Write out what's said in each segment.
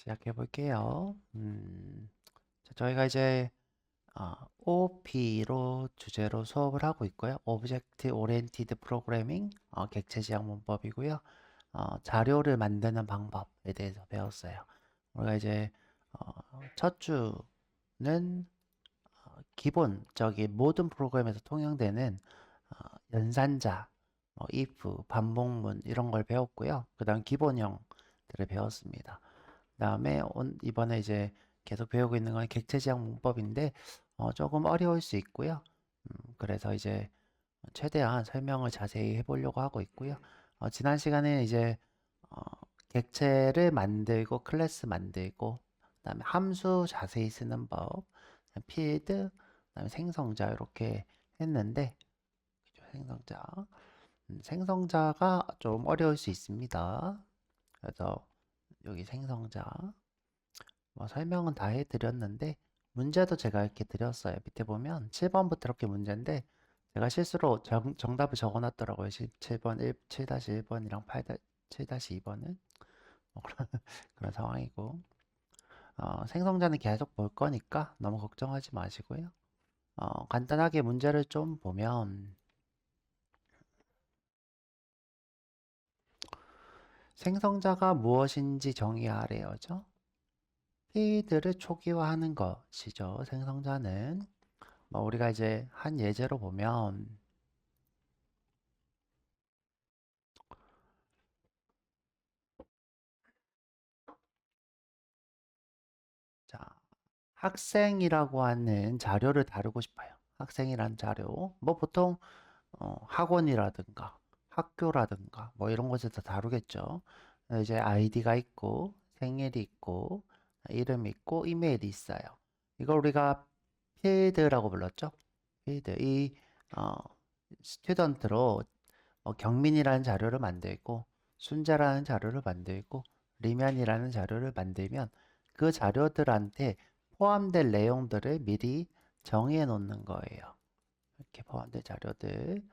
시작해 볼게요. 저희가 이제 OOP로 주제로 수업을 하고 있고요. Object Oriented Programming, 객체 지향 문법이고요. 자료를 만드는 방법에 대해서 배웠어요. 우리가 이제 첫 주는 기본적인 모든 프로그램에서 통용되는 연산자, if, 반복문 이런 걸 배웠고요. 그 다음 기본형들을 배웠습니다. 그다음에 이번에 이제 계속 배우고 있는 건 객체지향 문법인데 조금 어려울 수 있고요. 그래서 이제 최대한 설명을 자세히 해보려고 하고 있고요. 지난 시간에 이제 어, 객체를 만들고 클래스 만들고 그다음에 함수 자세히 쓰는 법, 필드, 그다음에 생성자 이렇게 했는데 그죠? 생성자가 좀 어려울 수 있습니다. 그래서 여기 생성자 뭐 설명은 다 해드렸는데 문제도 제가 이렇게 드렸어요. 밑에 보면 7번부터 이렇게 문제인데 제가 실수로 정답을 적어놨더라고요. 7번 7-1번이랑 7-2번은 뭐 그런 상황이고 생성자는 계속 볼 거니까 너무 걱정하지 마시고요. 간단하게 문제를 좀 보면 생성자가 무엇인지 정의하래요죠. 필드를 초기화하는 것이죠. 생성자는 뭐 우리가 이제 한 예제로 보면 자, 학생이라고 하는 자료를 다루고 싶어요. 학생이란 자료. 뭐 보통 학원이라든가 학교라든가 뭐 이런 곳에서 다루겠죠. 이제 아이디가 있고 생일이 있고 이름이 있고 이메일이 있어요. 이걸 우리가 필드라고 불렀죠. 필드. 이 어, 스튜던트로 경민이라는 자료를 만들고 순자라는 자료를 만들고 리면이라는 자료를 만들면 그 자료들한테 포함될 내용들을 미리 정해 놓는 거예요. 이렇게 포함된 자료들.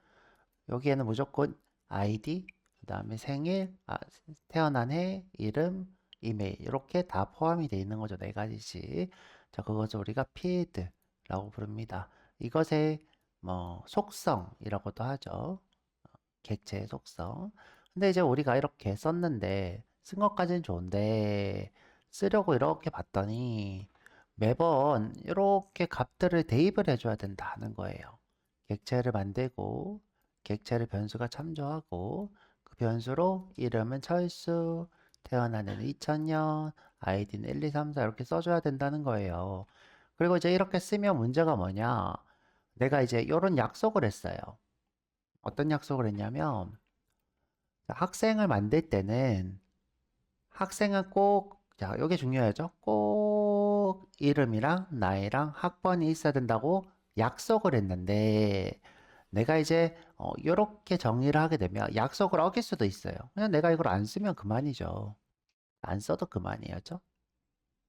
여기에는 무조건 아이디, 그 다음에 생일, 태어난 해, 이름, 이메일 이렇게 다 포함이 되어 있는 거죠. 네 가지씩. 자, 그것을 우리가 필드라고 부릅니다. 이것의 뭐 속성이라고도 하죠. 객체의 속성. 근데 이제 우리가 이렇게 썼는데 쓴 것까지는 좋은데 쓰려고 이렇게 봤더니 매번 이렇게 값들을 대입을 해줘야 된다는 거예요. 객체를 만들고 객체를 변수가 참조하고 그 변수로 이름은 철수, 태어난 해는 2000년, 아이디는 1, 2, 3, 4 이렇게 써줘야 된다는 거예요. 그리고 이제 이렇게 쓰면 문제가 뭐냐? 내가 이제 이런 약속을 했어요. 어떤 약속을 했냐면 학생을 만들 때는 학생은 꼭, 자, 이게 중요하죠? 꼭 이름이랑 나이랑 학번이 있어야 된다고 약속을 했는데 내가 이제 이렇게 정리를 하게 되면 약속을 어길 수도 있어요. 그냥 내가 이걸 안 쓰면 그만이죠. 안 써도 그만이죠.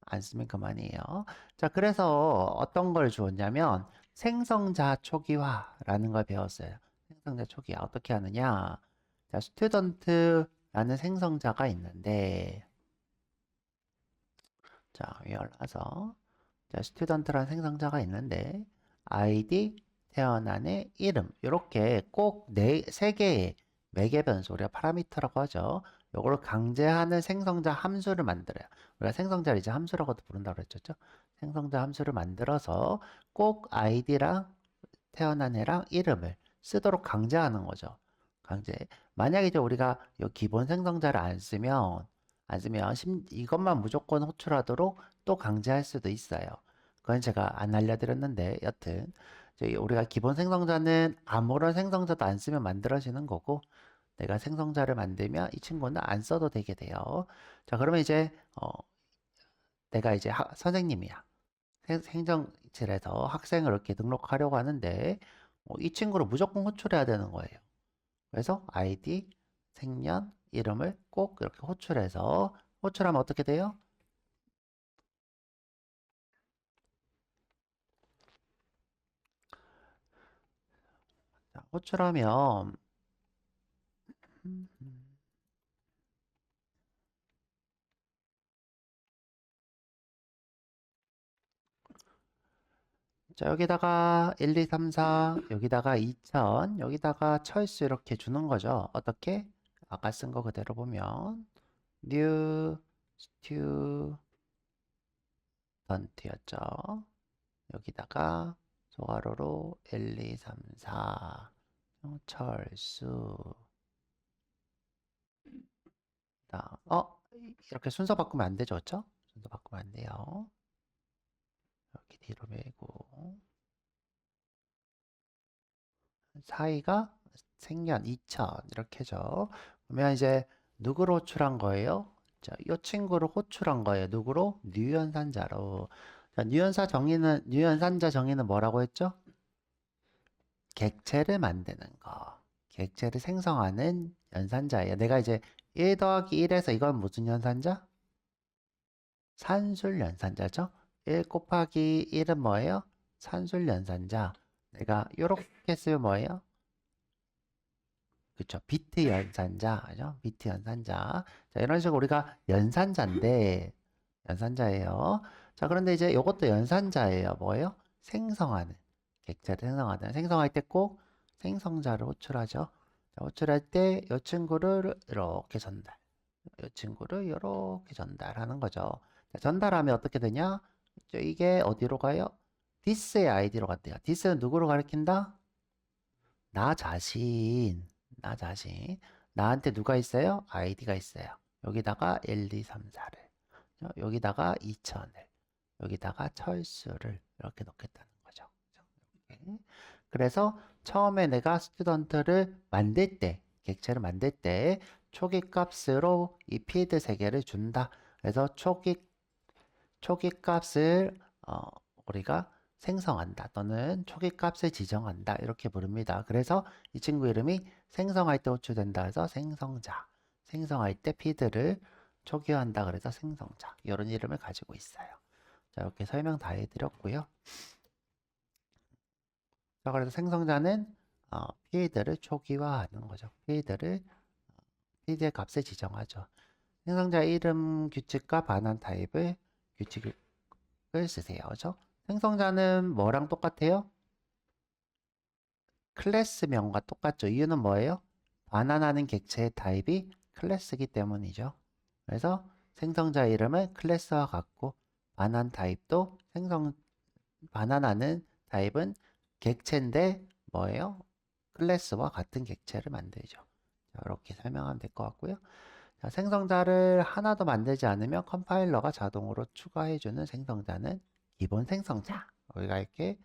안 쓰면 그만이에요. 자, 그래서 어떤 걸 주었냐면 생성자 초기화라는 걸 배웠어요. 생성자 초기화 어떻게 하느냐? 자, 스튜던트라는 생성자가 있는데 자, 위올라서 자, 스튜던트라는 생성자가 있는데 아이디, 태어난 해, 이름 이렇게 꼭 세 개의 매개 변수 우리가 파라미터라고 하죠. 요거를 강제하는 생성자 함수를 만들어요. 우리가 생성자를 이제 함수라고도 부른다고 그랬죠. 생성자 함수를 만들어서 꼭 아이디랑 태어난 해랑 이름을 쓰도록 강제하는 거죠. 강제. 만약에 이제 우리가 이 기본 생성자를 안 쓰면 이것만 무조건 호출하도록 또 강제할 수도 있어요. 그건 제가 안 알려드렸는데 여튼 저희 우리가 기본 생성자는 아무런 생성자도 안 쓰면 만들어지는 거고 내가 생성자를 만들면 이 친구는 안 써도 되게 돼요. 자, 그러면 이제 내가 이제 선생님이야. 행정실에서 학생을 이렇게 등록하려고 하는데 이 친구를 무조건 호출해야 되는 거예요. 그래서 아이디, 생년, 이름을 꼭 이렇게 호출해서 호출하면 어떻게 돼요? 자, 호출하면 음, 자, 여기다가 1, 2, 3, 4, 여기다가 2000, 여기다가 철수 이렇게 주는 거죠. 어떻게? 아까 쓴 거 그대로 보면 new student였죠. 여기다가 소괄호로 1, 2, 3, 4 철수 이렇게 순서 바꾸면 안 되죠, 그렇죠? 순서 바꾸면 안 돼요. 이렇게 뒤로 밀고 사이가 생년 2000 이렇게 죠. 그러면 이제 누구로 호출한 거예요? 자, 이 친구를 호출한 거예요. 누구로? 뉴연산자로. 자, 뉴연산자 정의는 뭐라고 했죠? 객체를 만드는 거. 객체를 생성하는 연산자예요. 내가 이제 1 더하기 1에서 이건 무슨 연산자? 산술 연산자죠? 1 곱하기 1은 뭐예요? 산술 연산자. 내가 이렇게 쓰면 뭐예요? 그쵸. 비트 연산자. 그죠? 비트 연산자. 자, 이런 식으로 우리가 연산자예요. 자, 그런데 이제 이것도 연산자예요. 뭐예요? 생성하는. 객체를 생성하는. 생성할 때 꼭 생성자를 호출하죠. 자, 호출할 때 이 친구를 이렇게 전달. 이 친구를 이렇게 전달하는 거죠. 자, 전달하면 어떻게 되냐? 이게 어디로 가요? this의 id로 간대요. this는 누구로 가리킨다? 나 자신. 나 자신. 나한테 누가 있어요? id가 있어요. 여기다가 1, 2, 3, 4를. 여기다가 2000을. 여기다가 철수를 이렇게 넣겠다는 거죠. 이렇게. 그래서 처음에 내가 스튜던트를 만들 때, 객체를 만들 때 초기 값으로 이 필드 3개를 준다. 그래서 초기 값을 우리가 생성한다 또는 초기 값을 지정한다 이렇게 부릅니다. 그래서 이 친구 이름이 생성할 때 호출된다 해서 생성자, 생성할 때 필드를 초기화한다 그래서 생성자 이런 이름을 가지고 있어요. 자, 이렇게 설명 다 해드렸고요. 자, 그래서 생성자는 필드를 초기화하는 거죠. 필드의 값을 지정하죠. 생성자 이름 규칙과 반환 타입을 규칙을 쓰세요. 그죠? 생성자는 뭐랑 똑같아요? 클래스명과 똑같죠. 이유는 뭐예요? 반환하는 객체의 타입이 클래스이기 때문이죠. 그래서 생성자 이름은 클래스와 같고 반환하는 타입은 객체인데 뭐예요? 클래스와 같은 객체를 만들죠. 자, 이렇게 설명하면 될 것 같고요. 자, 생성자를 하나도 만들지 않으면 컴파일러가 자동으로 추가해주는 생성자는 기본 생성자. 우리가 이렇게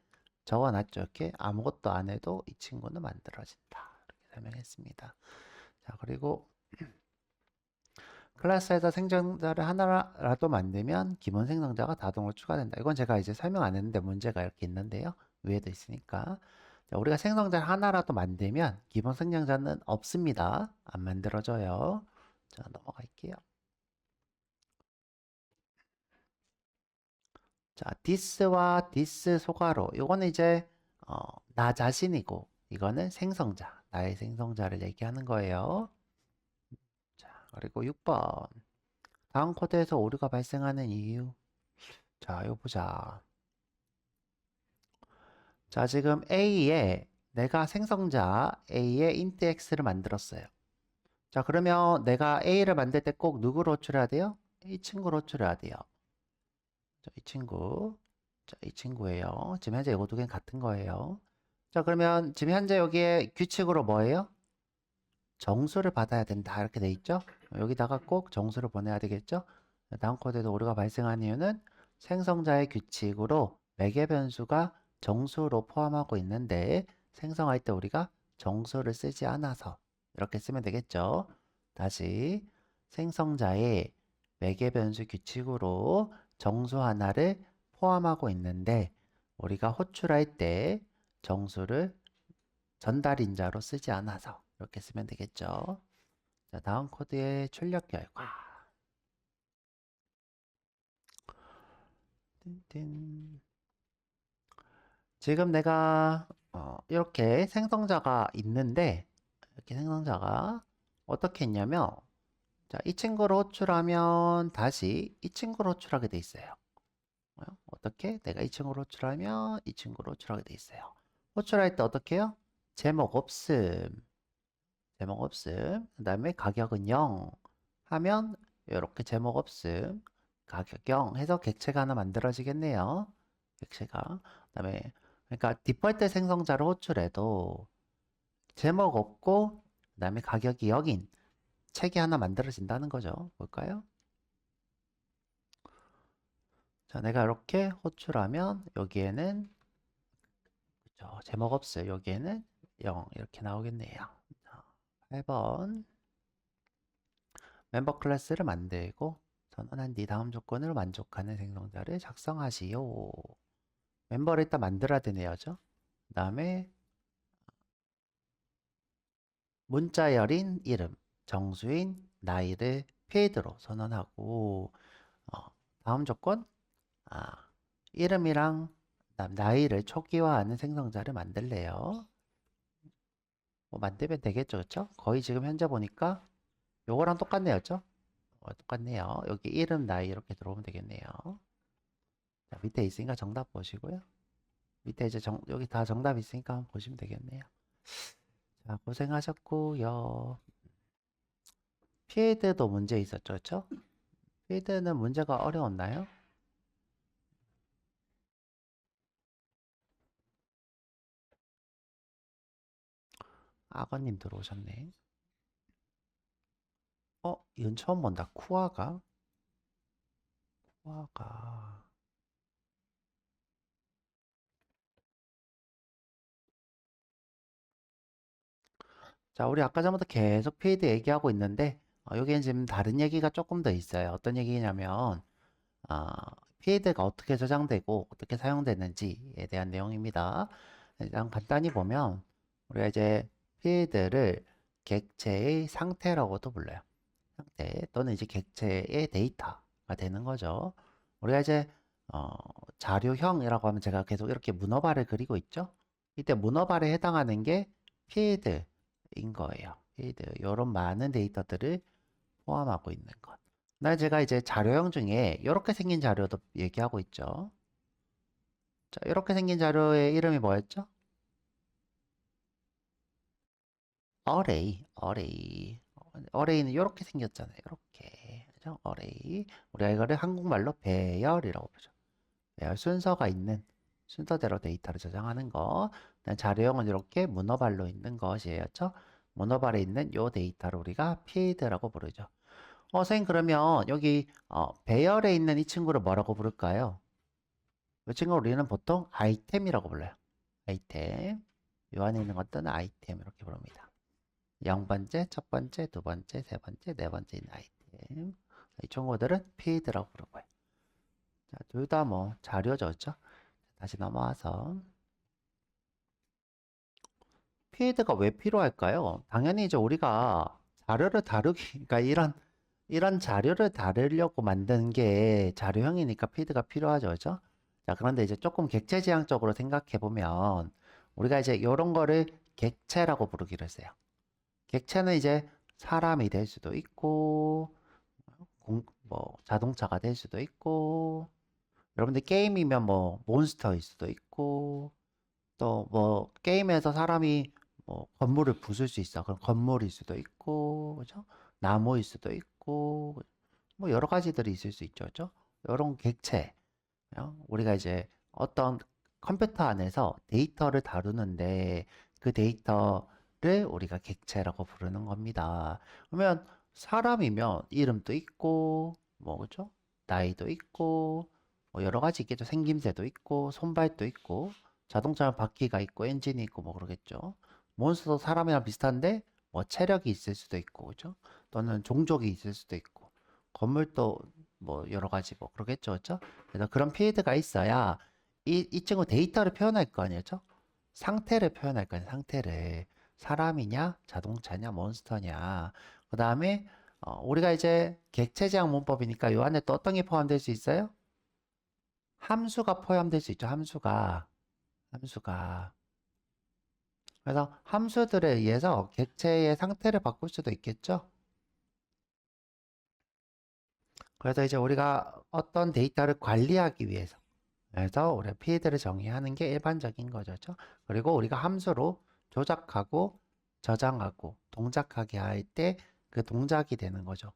적어놨죠. 이렇게 아무것도 안 해도 이 친구는 만들어진다. 이렇게 설명했습니다. 자, 그리고 클래스에서 생성자를 하나라도 만들면 기본 생성자가 자동으로 추가된다. 이건 제가 이제 설명 안 했는데 문제가 이렇게 있는데요. 위에도 있으니까. 자, 우리가 생성자를 하나라도 만들면 기본 생성자는 없습니다. 안 만들어져요. 자, 넘어갈게요. 자, this와 this 소괄호. 이거는 이제 나 자신이고 이거는 생성자. 나의 생성자를 얘기하는 거예요. 자, 그리고 6번. 다음 코드에서 오류가 발생하는 이유. 자, 이거 보자. 자, 지금 A에 내가 생성자 A에 int x를 만들었어요. 자, 그러면 내가 A를 만들 때 꼭 누구로 호출해야 돼요? 이 친구로 호출해야 돼요. 자, 이 친구. 자, 이 친구예요. 지금 현재 이거 두 개는 같은 거예요. 자, 그러면 지금 현재 여기에 규칙으로 뭐예요? 정수를 받아야 된다. 이렇게 돼 있죠? 여기다가 꼭 정수를 보내야 되겠죠? 다음 코드에도 오류가 발생한 이유는 생성자의 규칙으로 매개 변수가 정수로 포함하고 있는데 생성할 때 우리가 정수를 쓰지 않아서 이렇게 쓰면 되겠죠? 다시 생성자의 매개 변수 규칙으로 정수 하나를 포함하고 있는데 우리가 호출할 때 정수를 전달인자로 쓰지 않아서 이렇게 쓰면 되겠죠. 자, 다음 코드의 출력 결과. 띵띵. 지금 내가 이렇게 생성자가 있는데 이렇게 생성자가 어떻게 했냐면 자, 이 친구를 호출하면 다시 이 친구를 호출하게 돼 있어요. 어떻게? 내가 이 친구를 호출하면 이 친구를 호출하게 돼 있어요. 호출할 때 어떻게 해요? 제목 없음. 제목 없음. 그 다음에 가격은 0 하면 이렇게 제목 없음. 가격 0 해서 객체가 하나 만들어지겠네요. 객체가. 그 다음에 그러니까 디폴트 생성자를 호출해도 제목 없고 그 다음에 가격이 0인 책이 하나 만들어진다는 거죠. 볼까요? 자, 내가 이렇게 호출하면 여기에는 그쵸, 제목 없어요. 여기에는 0 이렇게 나오겠네요. 자, 8번 멤버 클래스를 만들고 선언한 뒤 다음 조건을 만족하는 생성자를 작성하시오. 멤버를 일단 만들어야 되네요. 그 다음에 문자열인 이름, 정수인 나이를 필드로 선언하고 다음 조건 이름이랑 나이를 초기화하는 생성자를 만들래요. 뭐 만들면 되겠죠, 그렇죠? 거의 지금 현재 보니까 요거랑 똑같네요, 그렇죠? 똑같네요. 여기 이름, 나이 이렇게 들어오면 되겠네요. 자, 밑에 있으니까 정답 보시고요. 밑에 이제 여기 다 정답 있으니까 한번 보시면 되겠네요. 자, 고생하셨고요. 필드도 문제 있었죠, 그렇죠? 필드는 문제가 어려웠나요? 악어님 들어오셨네. 이건 처음 본다. 쿠아가. 쿠아가. 자, 우리 아까 전부터 계속 필드 얘기하고 있는데, 여기엔 지금 다른 얘기가 조금 더 있어요. 어떤 얘기냐면, 아, 필드가 어떻게 저장되고 어떻게 사용되는지에 대한 내용입니다. 일단 간단히 보면, 우리가 이제 필드를 객체의 상태라고도 불러요. 상태 또는 이제 객체의 데이터가 되는 거죠. 우리가 이제 어, 자료형이라고 하면 제가 계속 이렇게 문어발을 그리고 있죠. 이때 문어발에 해당하는 게 필드인 거예요. 필드 이런 많은 데이터들을 포함하고 있는 것. 나 제가 이제 자료형 중에 이렇게 생긴 자료도 얘기하고 있죠. 자, 이렇게 생긴 자료의 이름이 뭐였죠? 어레이. 어레이는 이렇게 생겼잖아요. 이렇게. 그죠? 어레이. 우리가 이거를 한국말로 배열이라고 부르죠. 배열 순서가 있는 순서대로 데이터를 저장하는 거. 그다음 자료형은 이렇게 문어발로 있는 것이었죠. 문어발에 있는 요 데이터를 우리가 필드라고 부르죠. 선생님 그러면 여기 배열에 있는 이 친구를 뭐라고 부를까요? 이 친구를 우리는 보통 아이템이라고 불러요. 아이템. 요 안에 있는 것들은 아이템 이렇게 부릅니다. 0번째, 첫 번째, 두 번째, 세 번째, 네 번째 있는 아이템. 이 친구들은 필드라고 부르고요. 자, 둘 다 뭐 자료죠, 그렇죠? 다시 넘어와서 필드가 왜 필요할까요? 당연히 이제 우리가 자료를 다루기, 그러니까 이런 자료를 다루려고 만든 게 자료형이니까 필드가 필요하죠, 그렇죠? 자, 그런데 이제 조금 객체지향적으로 생각해 보면 우리가 이제 이런 거를 객체라고 부르기로 했어요. 객체는 이제 사람이 될 수도 있고, 뭐 자동차가 될 수도 있고, 여러분들 게임이면 뭐 몬스터일 수도 있고, 또 뭐 게임에서 사람이 뭐 건물을 부술 수 있어. 그럼 건물일 수도 있고, 그죠? 나무일 수도 있고, 뭐 여러 가지들이 있을 수 있죠, 그죠? 이런 객체, 우리가 이제 어떤 컴퓨터 안에서 데이터를 다루는데 그 데이터를 우리가 객체라고 부르는 겁니다. 그러면 사람이면 이름도 있고, 뭐 그죠? 나이도 있고, 뭐 여러 가지 있겠죠. 생김새도 있고, 손발도 있고, 자동차는 바퀴가 있고, 엔진이 있고, 뭐 그러겠죠. 몬스터도 사람이랑 비슷한데, 뭐 체력이 있을 수도 있고, 그죠? 또는 종족이 있을 수도 있고, 건물도 뭐 여러 가지 뭐 그러겠죠, 그죠? 그래서 그런 필드가 있어야 이 친구 데이터를 표현할 거 아니었죠? 상태를 표현할 거 아니에요, 상태를. 사람이냐, 자동차냐, 몬스터냐. 그 다음에 우리가 이제 객체지향 문법이니까 요 안에 또 어떤 게 포함될 수 있어요? 함수가 포함될 수 있죠, 함수가. 그래서 함수들에 의해서 객체의 상태를 바꿀 수도 있겠죠? 그래서 이제 우리가 어떤 데이터를 관리하기 위해서 그래서 우리 필드를 정의하는 게 일반적인 거죠. 그리고 우리가 함수로 조작하고 저장하고 동작하게 할 때 그 동작이 되는 거죠.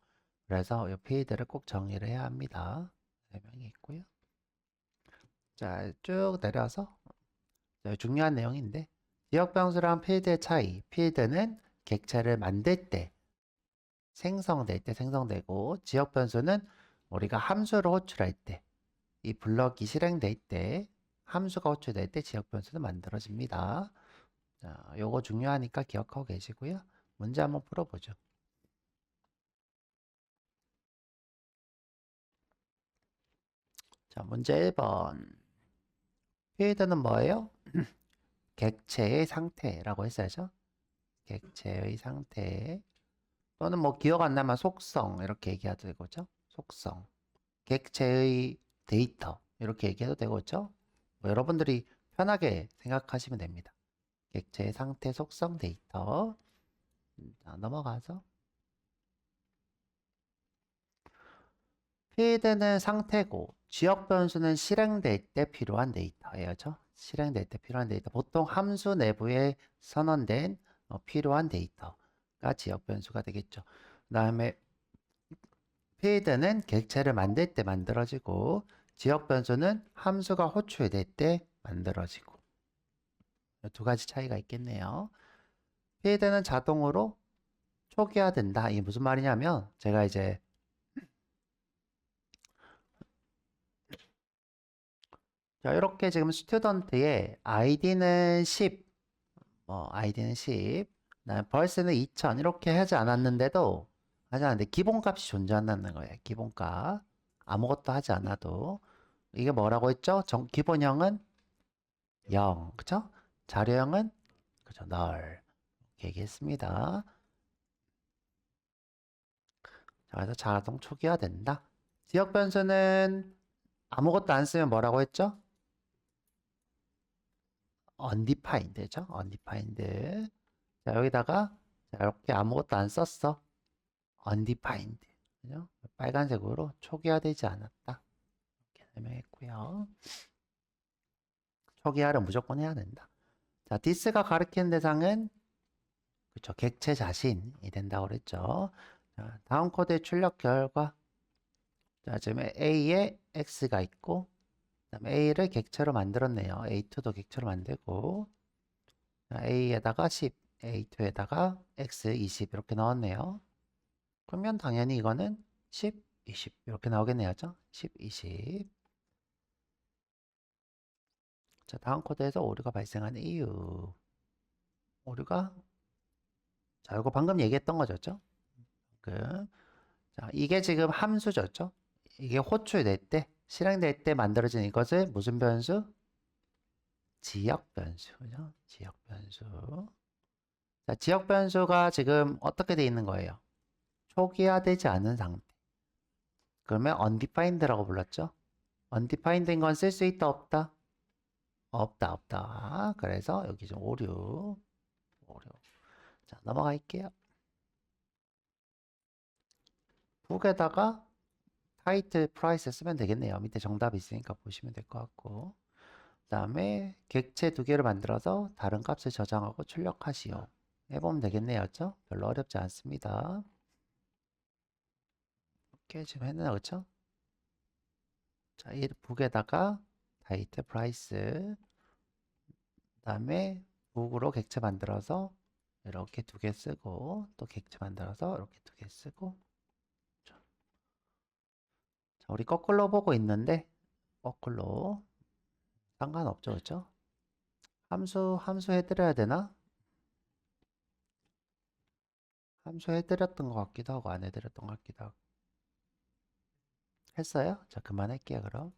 그래서 이 필드를 꼭 정의를 해야 합니다. 설명이 있고요. 자, 쭉 내려서 중요한 내용인데 지역변수랑 필드의 차이. 필드는 객체를 만들 때 생성될 때 생성되고 지역변수는 우리가 함수를 호출할 때 이 블럭이 실행될 때 함수가 호출될 때 지역변수는 만들어집니다. 자, 요거 중요하니까 기억하고 계시고요. 문제 한번 풀어보죠. 자, 문제 1번. 필드는 뭐예요? 객체의 상태라고 했어야죠. 객체의 상태 또는 뭐 기억 안 나면 속성 이렇게 얘기해도 되고죠. 속성. 객체의 데이터 이렇게 얘기해도 되고죠. 뭐 여러분들이 편하게 생각하시면 됩니다. 객체의 상태 속성 데이터. 자, 넘어가서 필드는 상태고 지역 변수는 실행될 때 필요한 데이터예요. 실행될 때 필요한 데이터. 보통 함수 내부에 선언된 필요한 데이터가 지역 변수가 되겠죠. 그 다음에 필드는 객체를 만들 때 만들어지고 지역 변수는 함수가 호출될 때 만들어지고 두 가지 차이가 있겠네요. 필드는 자동으로 초기화된다. 이게 무슨 말이냐면 제가 이제 자, 이렇게 지금 스튜던트의 아이디는 10, 아이디는 10, 벌스는 2000 이렇게 하지 않았는데 기본값이 존재한다는 거예요. 기본값. 아무것도 하지 않아도 이게 뭐라고 했죠? 기본형은 0, 그쵸? 자료형은 그죠? 널 이렇게 얘기했습니다. 자, 그래서 자동 초기화된다. 지역 변수는 아무것도 안 쓰면 뭐라고 했죠? undefined죠? undefined. 자, 여기다가 자, 이렇게 아무것도 안 썼어. undefined. 그죠? 빨간색으로 초기화되지 않았다. 이렇게 설명했고요. 초기화를 무조건 해야 된다. 자, this가 가리키는 대상은 그쵸, 객체 자신이 된다고 그랬죠. 자, 다음 코드의 출력 결과. 자, 지금 A에 X가 있고, 그다음에 A를 객체로 만들었네요. A2도 객체로 만들고, 자, A에다가 10, A2에다가 X 20 이렇게 넣었네요. 그러면 당연히 이거는 10, 20 이렇게 나오겠네요. 10, 20. 자, 다음 코드에서 오류가 발생하는 이유. 오류가 자, 이거 방금 얘기했던 거죠. 자, 이게 지금 함수죠. 이게 호출될 때, 실행될 때 만들어진 이것을 무슨 변수? 지역 변수. 그죠? 지역 변수. 자, 지역 변수가 지금 어떻게 돼 있는 거예요? 초기화되지 않은 상태. 그러면 undefined라고 불렀죠? undefined인 건 쓸 수 있다, 없다? 없다, 없다. 그래서 여기 좀 오류. 오류. 자, 넘어갈게요. 북에다가 타이틀 프라이스 쓰면 되겠네요. 밑에 정답이 있으니까 보시면 될 것 같고. 그 다음에 객체 두 개를 만들어서 다른 값을 저장하고 출력하시오. 해보면 되겠네요. 그렇죠? 별로 어렵지 않습니다. 이렇게 지금 했나 그렇죠? 자, 이 북에다가 타이틀 프라이스 그 다음에 북으로 객체 만들어서 이렇게 두 개 쓰고 또 객체 만들어서 이렇게 두 개 쓰고 자, 우리 거꾸로 보고 있는데 거꾸로 상관없죠. 그렇죠? 함수 해드려야 되나? 함수 해드렸던 것 같기도 하고 안 해드렸던 것 같기도 하고 했어요? 자, 그만할게요 그럼.